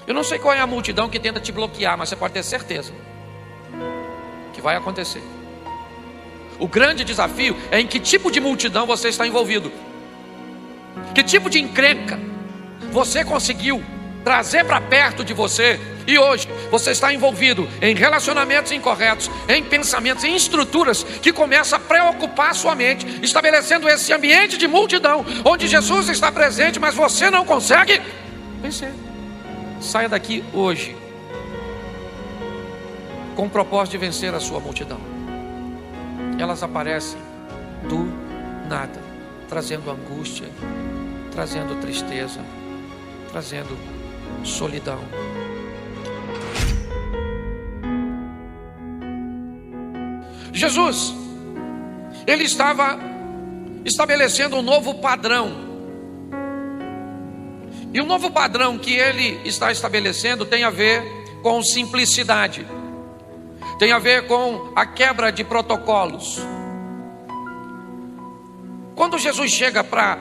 Eu não sei qual é a multidão que tenta te bloquear, mas você pode ter certeza que vai acontecer. O grande desafio é em que tipo de multidão você está envolvido. Que tipo de encrenca você conseguiu trazer para perto de você. E hoje você está envolvido em relacionamentos incorretos, em pensamentos, em estruturas que começam a preocupar a sua mente, estabelecendo esse ambiente de multidão, onde Jesus está presente, mas você não consegue vencer. Saia daqui hoje com o propósito de vencer a sua multidão. Elas aparecem do nada, trazendo angústia, trazendo tristeza, trazendo solidão. Jesus, ele estava estabelecendo um novo padrão. E o novo padrão que ele está estabelecendo tem a ver com simplicidade, tem a ver com a quebra de protocolos. Quando Jesus chega para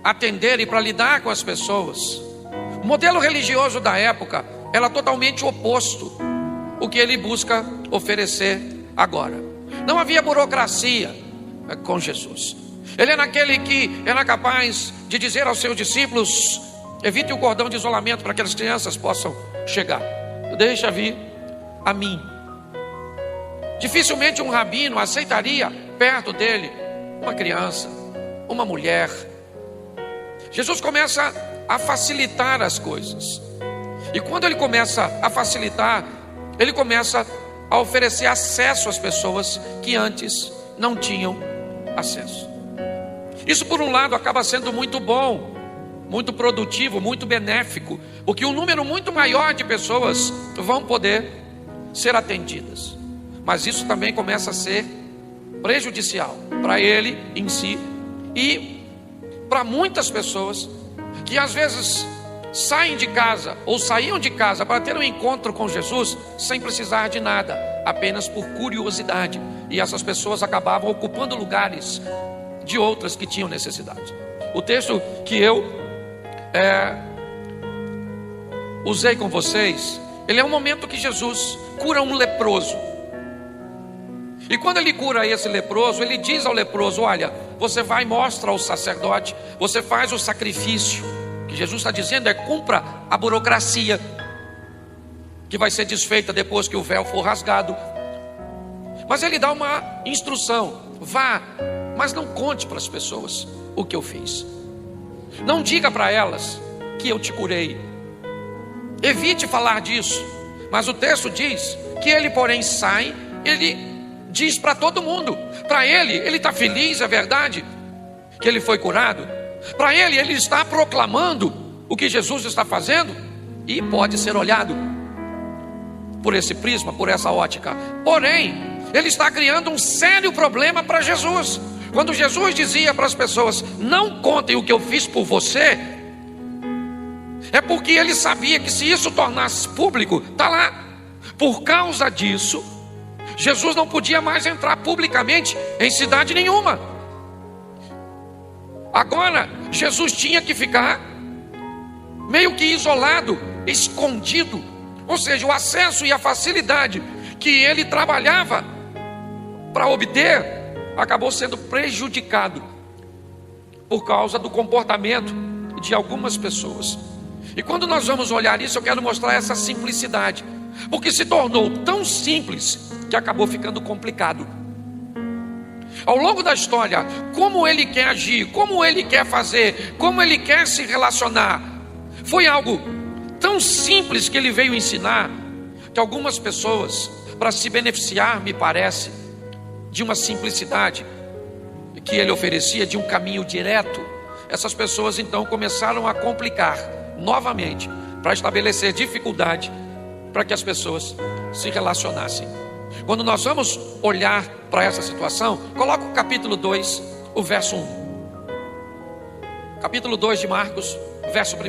atender e para lidar com as pessoas, o modelo religioso da época era totalmente oposto ao que ele busca oferecer agora. Não havia burocracia com Jesus. Ele era aquele que era capaz de dizer aos seus discípulos: evite o cordão de isolamento para que as crianças possam chegar, deixa vir a mim. Dificilmente um rabino aceitaria perto dele uma criança, uma mulher. Jesus começa a facilitar as coisas. E quando ele começa a facilitar, ele começa a oferecer acesso às pessoas que antes não tinham acesso. Isso, por um lado, acaba sendo muito bom, muito produtivo, muito benéfico, porque um número muito maior de pessoas vão poder ser atendidas. Mas isso também começa a ser prejudicial para ele em si e para muitas pessoas que às vezes saem de casa ou saíam de casa para ter um encontro com Jesus sem precisar de nada, apenas por curiosidade. E essas pessoas acabavam ocupando lugares de outras que tinham necessidade. O texto que eu usei com vocês, ele é um momento que Jesus cura um leproso. E quando ele cura esse leproso, ele diz ao leproso: olha, você vai e mostra ao sacerdote, você faz o sacrifício. O que Jesus está dizendo é: cumpra a burocracia, que vai ser desfeita depois que o véu for rasgado. Mas ele dá uma instrução: vá, mas não conte para as pessoas o que eu fiz. Não diga para elas que eu te curei. Evite falar disso. Mas o texto diz que ele, porém, sai, ele diz para todo mundo. Para ele está feliz, é verdade, que ele foi curado. Para ele está proclamando o que Jesus está fazendo, e pode ser olhado por esse prisma, por essa ótica. Porém, ele está criando um sério problema para Jesus. Quando Jesus dizia para as pessoas: não contem o que eu fiz por você, é porque ele sabia que se isso tornasse público, está lá. Por causa disso, Jesus não podia mais entrar publicamente em cidade nenhuma. Agora, Jesus tinha que ficar meio que isolado, escondido. Ou seja, o acesso e a facilidade que ele trabalhava para obter acabou sendo prejudicado por causa do comportamento de algumas pessoas. E quando nós vamos olhar isso, eu quero mostrar essa simplicidade, porque se tornou tão simples que acabou ficando complicado. Ao longo da história, como ele quer agir, como ele quer fazer, como ele quer se relacionar, foi algo tão simples que ele veio ensinar, que algumas pessoas, para se beneficiar, me parece, de uma simplicidade que ele oferecia, de um caminho direto, essas pessoas então começaram a complicar novamente, para estabelecer dificuldade para que as pessoas se relacionassem. Quando nós vamos olhar para essa situação, coloca o capítulo 2, o verso 1. Capítulo 2 de Marcos, verso 1.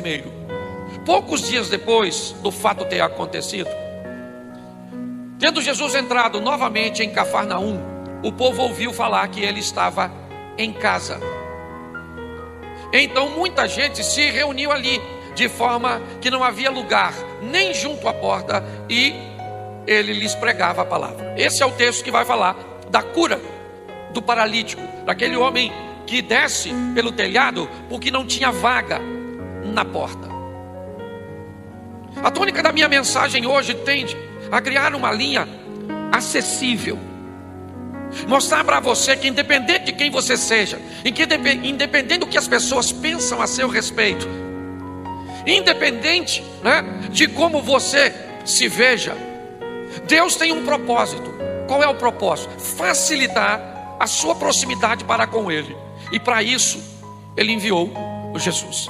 Poucos dias depois do fato ter acontecido, tendo Jesus entrado novamente em Cafarnaum, o povo ouviu falar que ele estava em casa. Então muita gente se reuniu ali, de forma que não havia lugar nem junto à porta, e ele lhes pregava a palavra. Esse é o texto que vai falar da cura do paralítico, daquele homem que desce pelo telhado porque não tinha vaga na porta. A tônica da minha mensagem hoje tende a criar uma linha acessível, mostrar para você que independente de quem você seja, independente do que as pessoas pensam a seu respeito, independente, de como você se veja, Deus tem um propósito. Qual é o propósito? Facilitar a sua proximidade para com Ele. E para isso, Ele enviou o Jesus.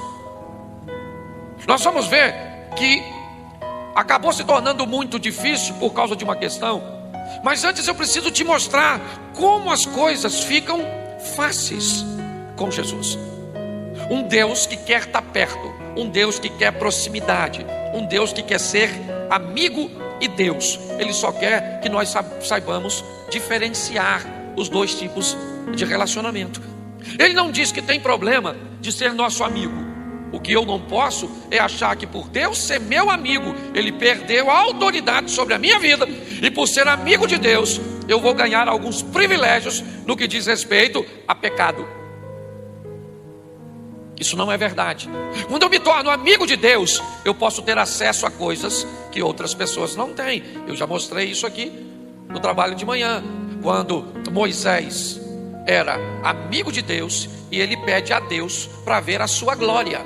Nós vamos ver que acabou se tornando muito difícil por causa de uma questão. Mas antes eu preciso te mostrar como as coisas ficam fáceis com Jesus. Um Deus que quer estar perto, um Deus que quer proximidade, um Deus que quer ser amigo e Deus. Ele só quer que nós saibamos diferenciar os dois tipos de relacionamento. Ele não diz que tem problema de ser nosso amigo. O que eu não posso é achar que por Deus ser meu amigo, Ele perdeu a autoridade sobre a minha vida, e por ser amigo de Deus, eu vou ganhar alguns privilégios no que diz respeito a pecado. Isso não é verdade. Quando eu me torno amigo de Deus, eu posso ter acesso a coisas que outras pessoas não têm. Eu já mostrei isso aqui no trabalho de manhã, quando Moisés era amigo de Deus e ele pede a Deus para ver a sua glória.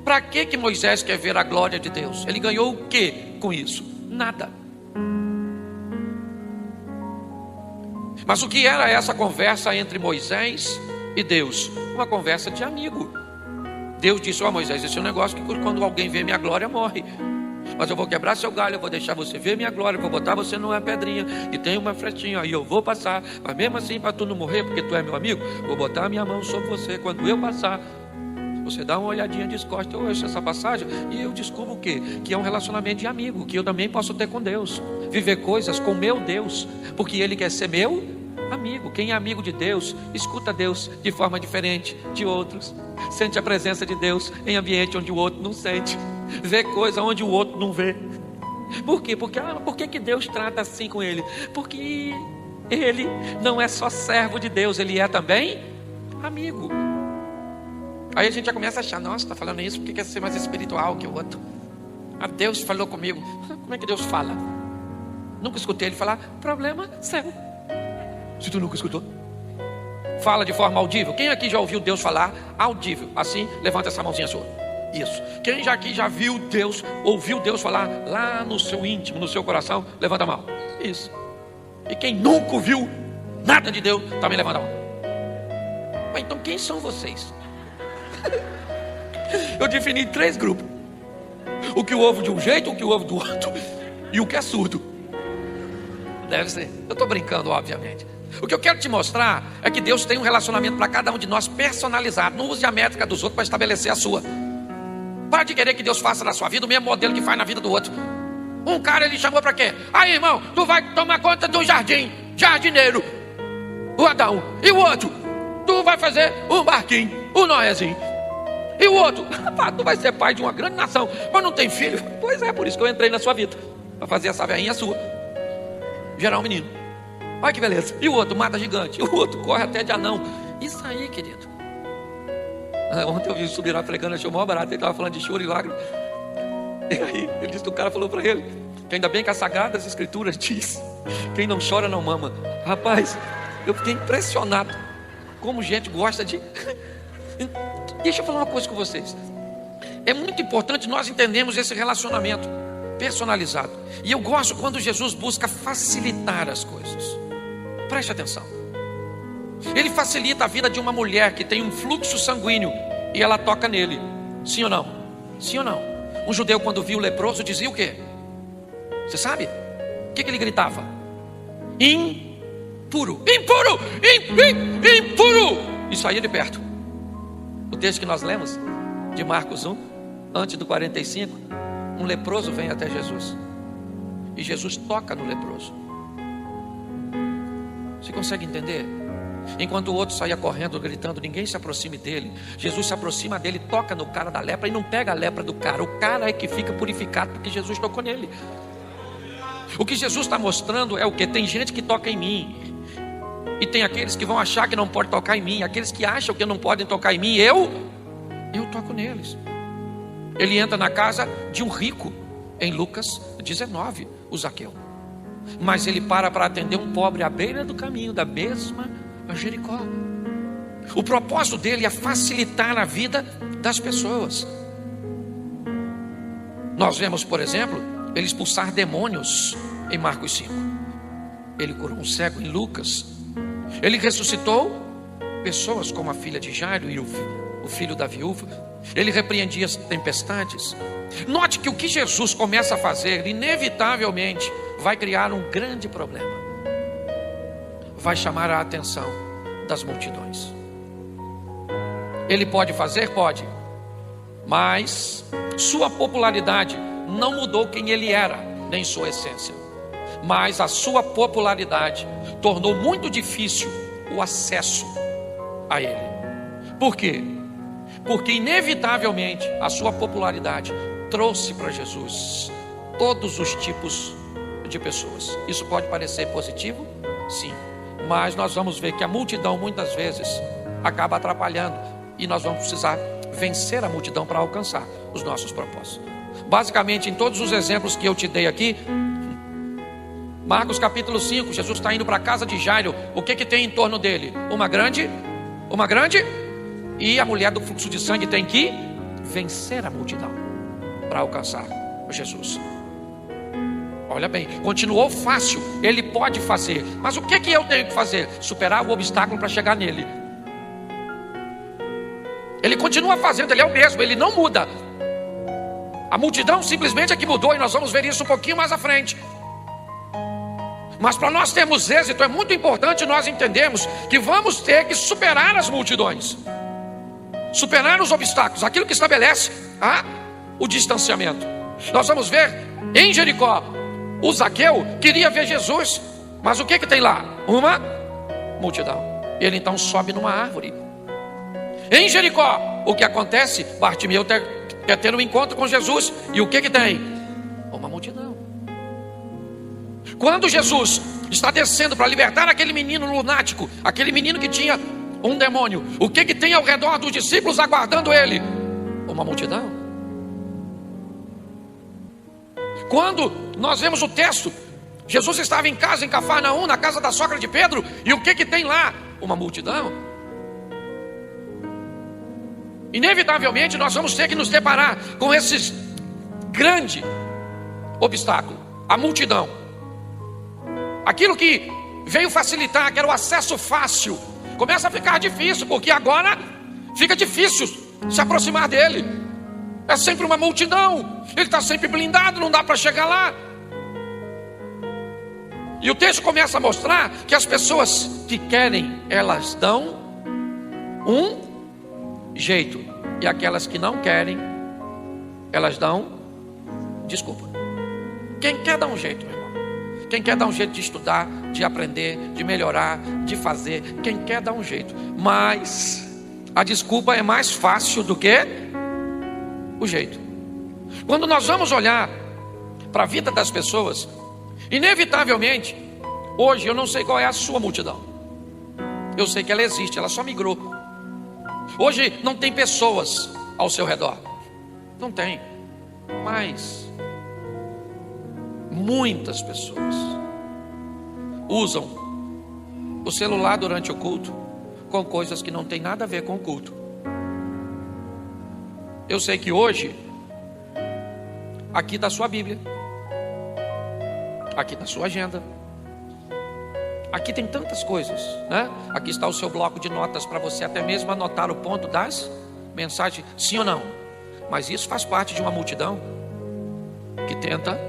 Para que Moisés quer ver a glória de Deus? Ele ganhou o que com isso? Nada. Mas o que era essa conversa entre Moisés e Deus? Uma conversa de amigo. Deus disse: ó Moisés, esse é um negócio que quando alguém vê minha glória morre. Mas eu vou quebrar seu galho, eu vou deixar você ver minha glória, eu vou botar você numa pedrinha e tem uma flechinha, aí eu vou passar. Mas mesmo assim, para tu não morrer, porque tu é meu amigo, vou botar a minha mão sobre você. Quando eu passar, você dá uma olhadinha de costas, eu ouço essa passagem e eu descubro o quê? Que é um relacionamento de amigo, que eu também posso ter com Deus, viver coisas com meu Deus, porque Ele quer ser meu amigo. Quem é amigo de Deus, escuta Deus de forma diferente de outros, sente a presença de Deus em ambiente onde o outro não sente, vê coisa onde o outro não vê. Por quê? Por que Deus trata assim com ele? Porque ele não é só servo de Deus, ele é também amigo. Aí a gente já começa a achar: nossa, está falando isso porque quer ser mais espiritual que o outro. Deus falou comigo. Como é que Deus fala? Nunca escutei ele falar. Problema seu. Se tu nunca escutou, fala de forma audível. Quem aqui já ouviu Deus falar audível? Assim, levanta essa mãozinha sua. Isso. Quem aqui já viu Deus, ouviu Deus falar lá no seu íntimo, no seu coração? Levanta a mão. Isso. E quem nunca ouviu nada de Deus, também levanta a mão. Mas então quem são vocês? Eu defini 3 grupos: o que ouve de um jeito, o que ouve do outro e o que é surdo. Deve ser. Eu estou brincando, obviamente. O que eu quero te mostrar é que Deus tem um relacionamento para cada um de nós personalizado. Não use a métrica dos outros para estabelecer a sua. Para de querer que Deus faça na sua vida o mesmo modelo que faz na vida do outro. Um cara, ele chamou para quê? Aí, irmão, tu vai tomar conta do jardim, jardineiro, o Adão. E o outro? Tu vai fazer um barquinho, o Noézinho. E o outro? Rapaz, tu vai ser pai de uma grande nação, mas não tem filho. Pois é, por isso que eu entrei na sua vida, para fazer essa velhinha sua gerar um menino. Olha que beleza. E o outro mata gigante, o outro corre até de anão. Isso aí, querido. Ontem eu vi o Subirá pregando, achei o maior barato. Ele estava falando de choro e lágrimas. E aí, ele disse que o cara falou para ele que ainda bem que as Sagradas Escrituras diz: quem não chora não mama. Rapaz, eu fiquei impressionado como gente gosta de... Deixa eu falar uma coisa com vocês. É muito importante nós entendermos esse relacionamento personalizado. E eu gosto quando Jesus busca facilitar as coisas. Preste atenção. Ele facilita a vida de uma mulher que tem um fluxo sanguíneo e ela toca nele. Sim ou não? Sim ou não? Um judeu, quando viu o leproso, dizia o quê? Você sabe? O que ele gritava? Impuro, impuro, impuro. E saía de perto. O texto que nós lemos de Marcos 1, antes do 45, um leproso vem até Jesus e Jesus toca no leproso. Você consegue entender? Enquanto o outro saía correndo, gritando, ninguém se aproxime dele. Jesus se aproxima dele, toca no cara da lepra e não pega a lepra do cara. O cara é que fica purificado porque Jesus tocou nele. O que Jesus está mostrando é o que? Tem gente que toca em mim, e tem aqueles que vão achar que não pode tocar em mim. Aqueles que acham que não podem tocar em mim, eu toco neles. Ele entra na casa de um rico, em Lucas 19, o Zaqueu. Mas ele para atender um pobre à beira do caminho, da mesma a Jericó. O propósito dele é facilitar a vida das pessoas. Nós vemos, por exemplo, ele expulsar demônios em Marcos 5. Ele curou um cego em Lucas. Ele ressuscitou pessoas como a filha de Jairo e o filho da viúva. Ele repreendia as tempestades. Note que o que Jesus começa a fazer, inevitavelmente, vai criar um grande problema. Vai chamar a atenção das multidões. Ele pode fazer? Pode. Mas sua popularidade não mudou quem ele era, nem sua essência. Mas a sua popularidade tornou muito difícil o acesso a ele. Por quê? Porque inevitavelmente a sua popularidade trouxe para Jesus todos os tipos de pessoas. Isso pode parecer positivo? Sim. Mas nós vamos ver que a multidão muitas vezes acaba atrapalhando, e nós vamos precisar vencer a multidão para alcançar os nossos propósitos. Basicamente, em todos os exemplos que eu te dei aqui, Marcos capítulo 5, Jesus está indo para a casa de Jairo. O que tem em torno dele? Uma grande, e a mulher do fluxo de sangue tem que vencer a multidão para alcançar Jesus. Olha bem, continuou fácil, ele pode fazer. Mas o que eu tenho que fazer? Superar o obstáculo para chegar nele. Ele continua fazendo, ele é o mesmo, ele não muda. A multidão simplesmente é que mudou, e nós vamos ver isso um pouquinho mais à frente. Mas para nós termos êxito, é muito importante nós entendermos que vamos ter que superar as multidões, superar os obstáculos, aquilo que estabelece o distanciamento. Nós vamos ver em Jericó, o Zaqueu queria ver Jesus, mas o que tem lá? Uma multidão. Ele então sobe numa árvore. Em Jericó, o que acontece? Bartimeu quer ter um encontro com Jesus, e o que tem? Uma multidão. Quando Jesus está descendo para libertar aquele menino lunático, aquele menino que tinha um demônio, o que tem ao redor dos discípulos aguardando ele? Uma multidão. Quando nós vemos o texto, Jesus estava em casa em Cafarnaum, na casa da sogra de Pedro, e o que tem lá? Uma multidão. Inevitavelmente nós vamos ter que nos deparar com esse grande obstáculo, a multidão. Aquilo que veio facilitar, que era o acesso fácil, começa a ficar difícil, porque agora fica difícil se aproximar dele. É sempre uma multidão, ele está sempre blindado, não dá para chegar lá. E o texto começa a mostrar que as pessoas que querem, elas dão um jeito, e aquelas que não querem, elas dão desculpa. Quem quer dar um jeito, meu irmão? Quem quer dar um jeito de estudar, de aprender, de melhorar, de fazer, quem quer dar um jeito. Mas a desculpa é mais fácil do que o jeito. Quando nós vamos olhar para a vida das pessoas, inevitavelmente, hoje eu não sei qual é a sua multidão. Eu sei que ela existe, ela só migrou. Hoje não tem pessoas ao seu redor. Não tem. Mas muitas pessoas usam o celular durante o culto com coisas que não tem nada a ver com o culto. Eu sei que hoje aqui está a sua Bíblia, aqui está a sua agenda, aqui tem tantas coisas, né? Aqui está o seu bloco de notas para você até mesmo anotar o ponto das mensagens, sim ou não? Mas isso faz parte de uma multidão que tenta.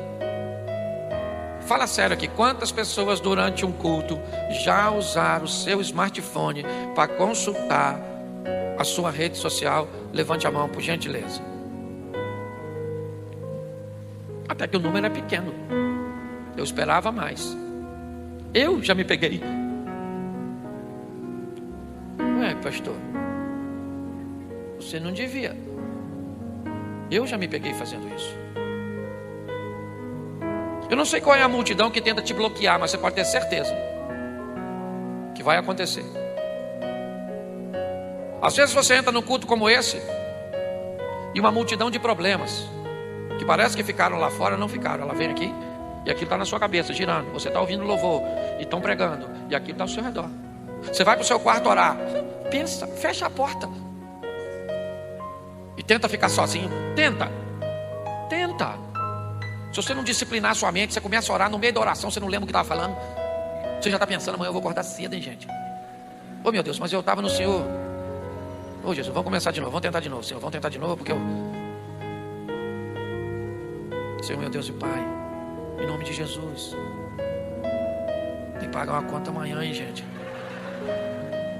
Fala sério aqui, quantas pessoas durante um culto já usaram o seu smartphone para consultar a sua rede social? Levante a mão, por gentileza. Até que o número é pequeno. Eu esperava mais. Eu já me peguei. pastor? Você não devia. Eu já me peguei fazendo isso. Eu não sei qual é a multidão que tenta te bloquear, mas você pode ter certeza que vai acontecer. Às vezes você entra num culto como esse e uma multidão de problemas que parece que ficaram lá fora, não ficaram. Ela vem aqui e aquilo está na sua cabeça, girando. Você está ouvindo louvor e estão pregando e aquilo está ao seu redor. Você vai para o seu quarto orar. Pensa, fecha a porta e tenta ficar sozinho. Tenta. Se você não disciplinar a sua mente, você começa a orar, no meio da oração você não lembra o que estava falando. Você já está pensando, amanhã eu vou acordar cedo, hein, gente? Oh, meu Deus, mas eu estava no Senhor. Oh, Jesus, vamos começar de novo, vamos tentar de novo, Senhor, vamos tentar de novo, porque eu... Senhor, meu Deus e Pai, em nome de Jesus, tem que pagar uma conta amanhã, hein, gente?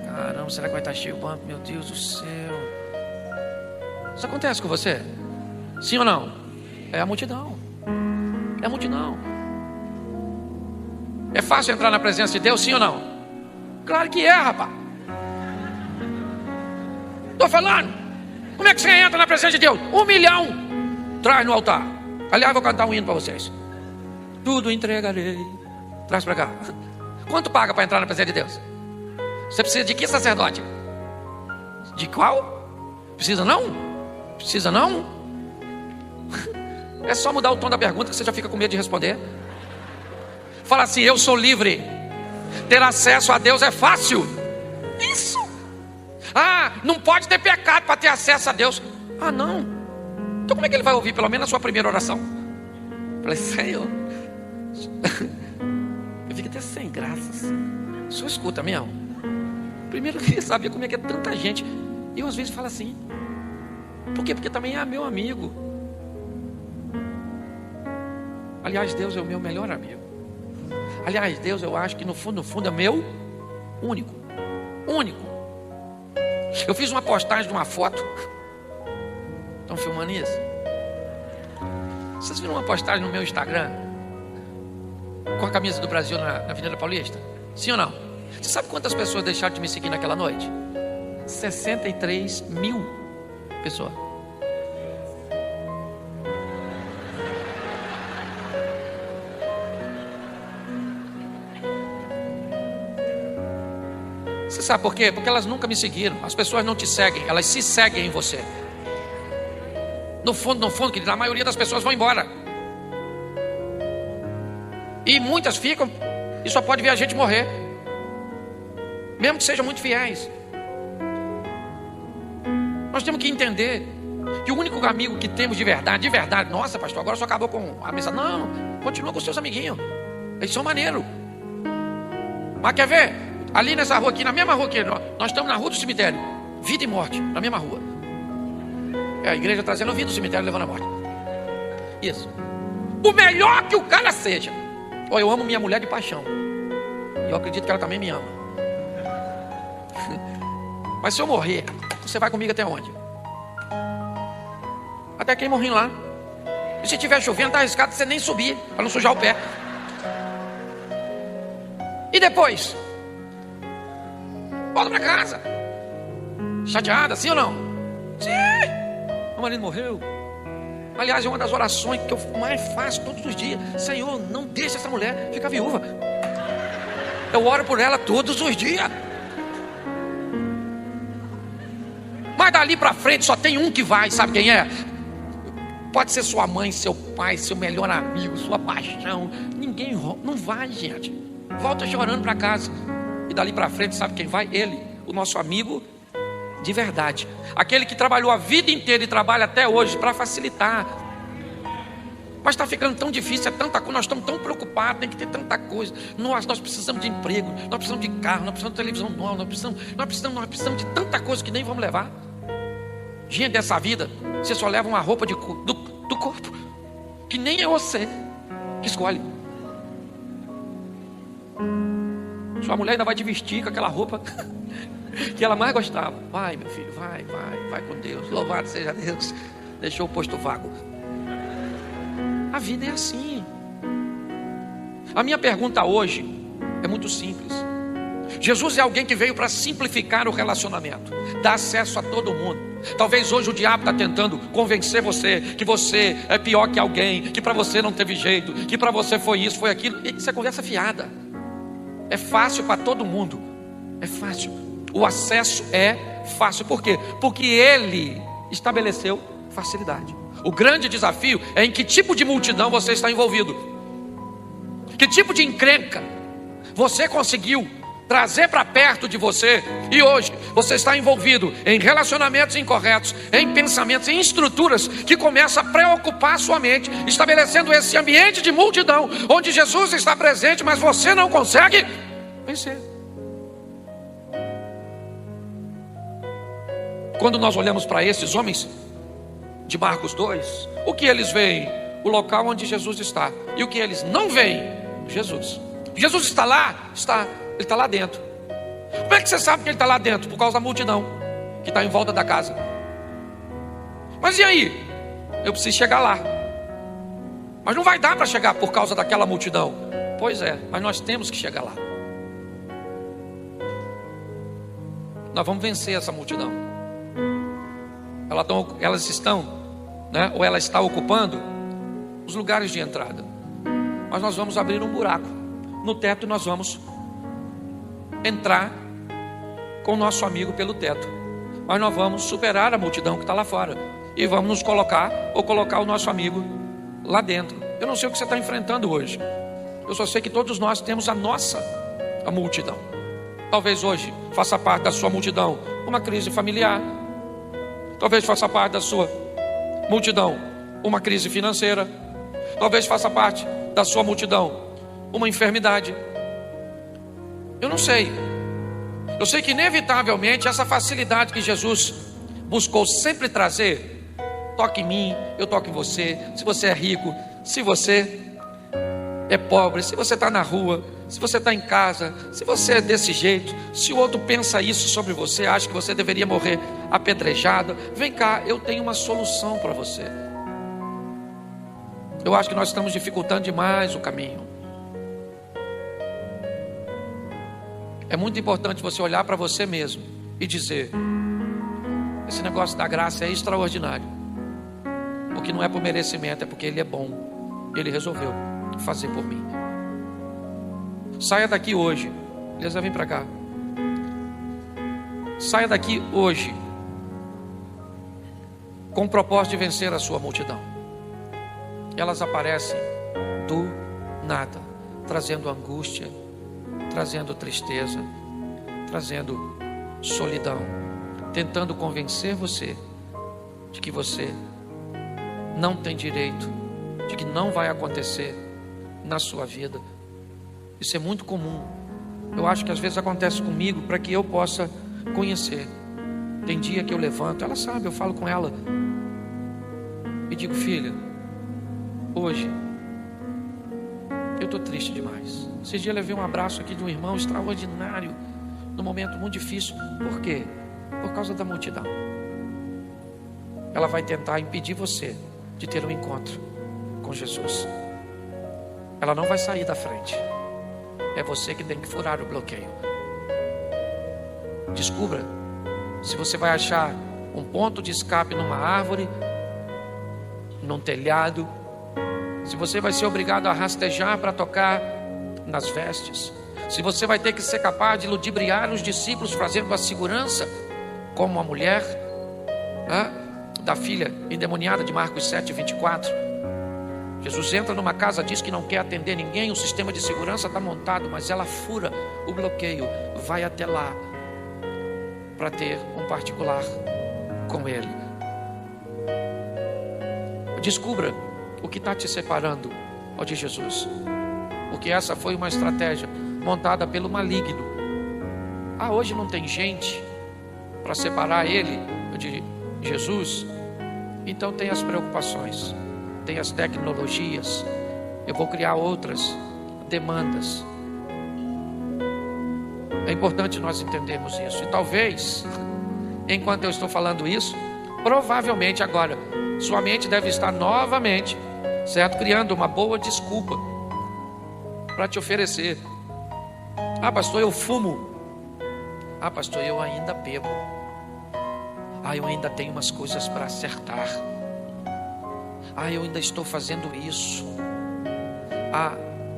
Caramba, será que vai estar cheio o banco? Meu Deus do céu. Isso acontece com você? Sim ou não? É a multidão. É a multidão. É fácil entrar na presença de Deus, sim ou não? Claro que é, rapaz. Estou falando. Como é que você entra na presença de Deus? 1 milhão. Traz no altar. Aliás, vou cantar um hino para vocês. Tudo entregarei. Traz para cá. Quanto paga para entrar na presença de Deus? Você precisa de que sacerdote? De qual? Precisa não? Precisa não? É só mudar o tom da pergunta que você já fica com medo de responder. Fala assim: eu sou livre. Ter acesso a Deus é fácil. Isso. Ah, não pode ter pecado para ter acesso a Deus. Ah, não. Então como é que ele vai ouvir pelo menos a sua primeira oração? Falei, Senhor, eu fico até sem graças. O senhor escuta mesmo? Primeiro eu queria saber como é que é tanta gente. E eu às vezes falo assim. Por quê? Porque também é meu amigo. Aliás, Deus é o meu melhor amigo. Aliás, Deus, eu acho que no fundo é meu único. Eu fiz uma postagem de uma foto. Estão filmando isso? Vocês viram uma postagem no meu Instagram com a camisa do Brasil na Avenida Paulista? Sim ou não? Você sabe quantas pessoas deixaram de me seguir naquela noite? 63 mil pessoas. Você sabe por quê? Porque elas nunca me seguiram. As pessoas não te seguem, elas se seguem em você. No fundo, querido, a maioria das pessoas vão embora. E muitas ficam e só pode ver a gente morrer. Mesmo que sejam muito fiéis. Nós temos que entender que o único amigo que temos de verdade, nossa, pastor, agora só acabou com a mensagem. Não, continua com os seus amiguinhos. Eles são maneiros. Mas quer ver? Ali nessa rua aqui, na mesma rua aqui, nós estamos na rua do cemitério. Vida e morte, na mesma rua. É a igreja trazendo vida, o cemitério levando a morte. Isso. O melhor que o cara seja. Oh, eu amo minha mulher de paixão. E eu acredito que ela também me ama. Mas se eu morrer, você vai comigo até onde? Até quem morrer lá. E se estiver chovendo, tá arriscado você nem subir, para não sujar o pé. E depois? Volta para casa. Chateada, sim ou não? Sim. Meu marido morreu. Aliás, é uma das orações que eu mais faço todos os dias. Senhor, não deixe essa mulher ficar viúva. Eu oro por ela todos os dias. Mas dali para frente só tem um que vai, sabe quem é? Pode ser sua mãe, seu pai, seu melhor amigo, sua paixão. Ninguém não vai, gente. Volta chorando para casa. E dali para frente, sabe quem vai? Ele, o nosso amigo de verdade. Aquele que trabalhou a vida inteira e trabalha até hoje para facilitar. Mas está ficando tão difícil, é tanta coisa, nós estamos tão preocupados, tem que ter tanta coisa. Nós precisamos de emprego, nós precisamos de carro, nós precisamos de televisão nova, nós precisamos de tanta coisa que nem vamos levar. Gente, dessa vida, você só leva uma roupa do corpo, que nem é você que escolhe. Sua mulher ainda vai te vestir com aquela roupa que ela mais gostava. Vai, meu filho, vai com Deus. Louvado seja Deus. Deixou o posto vago. A vida é assim. A minha pergunta hoje é muito simples. Jesus é alguém que veio para simplificar o relacionamento, dar acesso a todo mundo. Talvez hoje o diabo está tentando convencer você que você é pior que alguém, que para você não teve jeito, que para você foi isso, foi aquilo. Isso é conversa fiada. É fácil para todo mundo. É fácil. O acesso é fácil. Por quê? Porque ele estabeleceu facilidade. O grande desafio é em que tipo de multidão você está envolvido. Que tipo de encrenca você conseguiu trazer para perto de você, e hoje você está envolvido em relacionamentos incorretos, em pensamentos, em estruturas que começam a preocupar a sua mente, estabelecendo esse ambiente de multidão, onde Jesus está presente, mas você não consegue vencer. Quando nós olhamos para esses homens de Marcos 2, o que eles veem? O local onde Jesus está. E o que eles não veem? Jesus. Jesus está lá? Está. Ele está lá dentro. Como é que você sabe que ele está lá dentro? Por causa da multidão que está em volta da casa. Mas e aí? Eu preciso chegar lá. Mas não vai dar para chegar por causa daquela multidão. Pois é, mas nós temos que chegar lá. Nós vamos vencer essa multidão. Elas estão, né, ou ela está ocupando os lugares de entrada. Mas nós vamos abrir um buraco no teto e nós vamos entrar com o nosso amigo pelo teto. Mas nós vamos superar a multidão que está lá fora e vamos nos colocar, ou colocar o nosso amigo lá dentro. Eu não sei o que você está enfrentando hoje. Eu só sei que todos nós temos a multidão. Talvez hoje faça parte da sua multidão uma crise familiar. Talvez faça parte da sua multidão uma crise financeira. Talvez faça parte da sua multidão uma enfermidade. Eu não sei. Eu sei que inevitavelmente essa facilidade que Jesus buscou sempre trazer, toque em mim, eu toco em você. Se você é rico, se você é pobre, se você está na rua, se você está em casa, se você é desse jeito, se o outro pensa isso sobre você, acha que você deveria morrer apedrejado, vem cá, eu tenho uma solução para você. Eu acho que nós estamos dificultando demais o caminho. É muito importante você olhar para você mesmo e dizer: esse negócio da graça é extraordinário. O que não é por merecimento, é porque Ele é bom. Ele resolveu fazer por mim. Saia daqui hoje. Beleza, vem para cá. Saia daqui hoje com o propósito de vencer a sua multidão. Elas aparecem do nada, trazendo angústia, trazendo tristeza, trazendo solidão, tentando convencer você de que você não tem direito, de que não vai acontecer na sua vida. Isso é muito comum. Eu acho que às vezes acontece comigo para que eu possa conhecer. Tem dia que eu levanto, ela sabe, eu falo com ela e digo: filha, hoje eu estou triste demais. Esses dias eu levei um abraço aqui de um irmão extraordinário, num momento muito difícil. Por quê? Por causa da multidão. Ela vai tentar impedir você de ter um encontro com Jesus. Ela não vai sair da frente. É você que tem que furar o bloqueio. Descubra se você vai achar um ponto de escape numa árvore, num telhado, se você vai ser obrigado a rastejar para tocar nas vestes, se você vai ter que ser capaz de ludibriar os discípulos fazendo a segurança, como a mulher da filha endemoniada de Marcos 7:24. Jesus entra numa casa, diz que não quer atender ninguém, o sistema de segurança está montado, mas ela fura o bloqueio, vai até lá para ter um particular com Ele. Descubra o que está te separando de Jesus, porque essa foi uma estratégia montada pelo maligno. Hoje não tem gente para separar ele de Jesus, então tem as preocupações, tem as tecnologias, eu vou criar outras demandas. É importante nós entendermos isso. E talvez, enquanto eu estou falando isso, provavelmente agora sua mente deve estar novamente, certo, criando uma boa desculpa para te oferecer: pastor, eu fumo Ah, pastor, eu ainda bebo. Ah, eu ainda tenho umas coisas para acertar. Ah, eu ainda estou fazendo isso. Ah,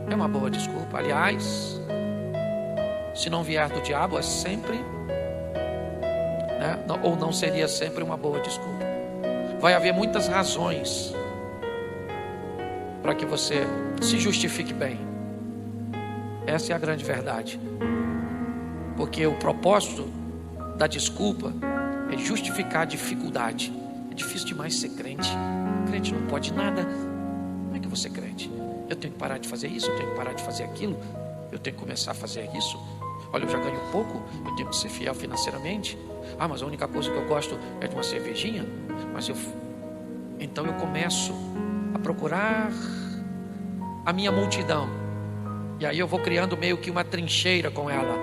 é uma boa desculpa. Aliás, se não vier do diabo, é sempre, né? Ou não seria sempre uma boa desculpa. Vai haver muitas razões para que você se justifique bem. Essa é a grande verdade. Porque o propósito da desculpa é justificar a dificuldade. É difícil demais ser crente. Crente não pode nada. Como é que eu vou ser crente? Eu tenho que parar de fazer isso, eu tenho que parar de fazer aquilo, eu tenho que começar a fazer isso. Olha, eu já ganho pouco, eu tenho que ser fiel financeiramente. Ah, mas a única coisa que eu gosto é de uma cervejinha. Então eu começo a procurar a minha multidão. E aí eu vou criando meio que uma trincheira com ela.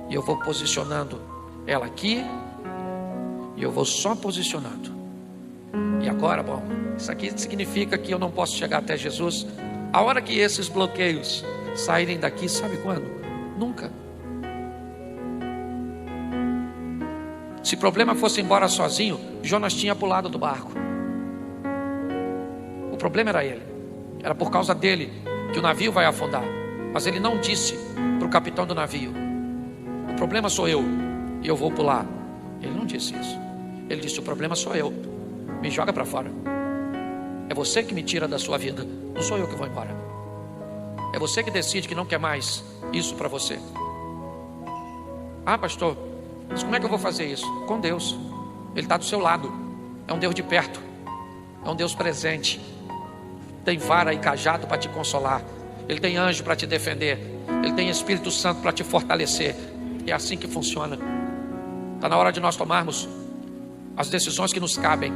E eu vou posicionando ela aqui. E eu vou só posicionando. E agora, bom, isso aqui significa que eu não posso chegar até Jesus. A hora que esses bloqueios saírem daqui, sabe quando? Nunca. Se o problema fosse embora sozinho, Jonas tinha pulado do barco. O problema era ele. Era por causa dele que o navio vai afundar. Mas ele não disse para o capitão do navio: o problema sou eu e eu vou pular. Ele não disse isso. Ele disse: o problema sou eu, me joga para fora. É você que me tira da sua vida, não sou eu que vou embora. É você que decide que não quer mais isso para você. Ah, pastor, mas como é que eu vou fazer isso? Com Deus. Ele está do seu lado. É um Deus de perto. É um Deus presente. Tem vara e cajado para te consolar. Ele tem anjo para te defender. Ele tem Espírito Santo para te fortalecer. É assim que funciona. Está na hora de nós tomarmos as decisões que nos cabem.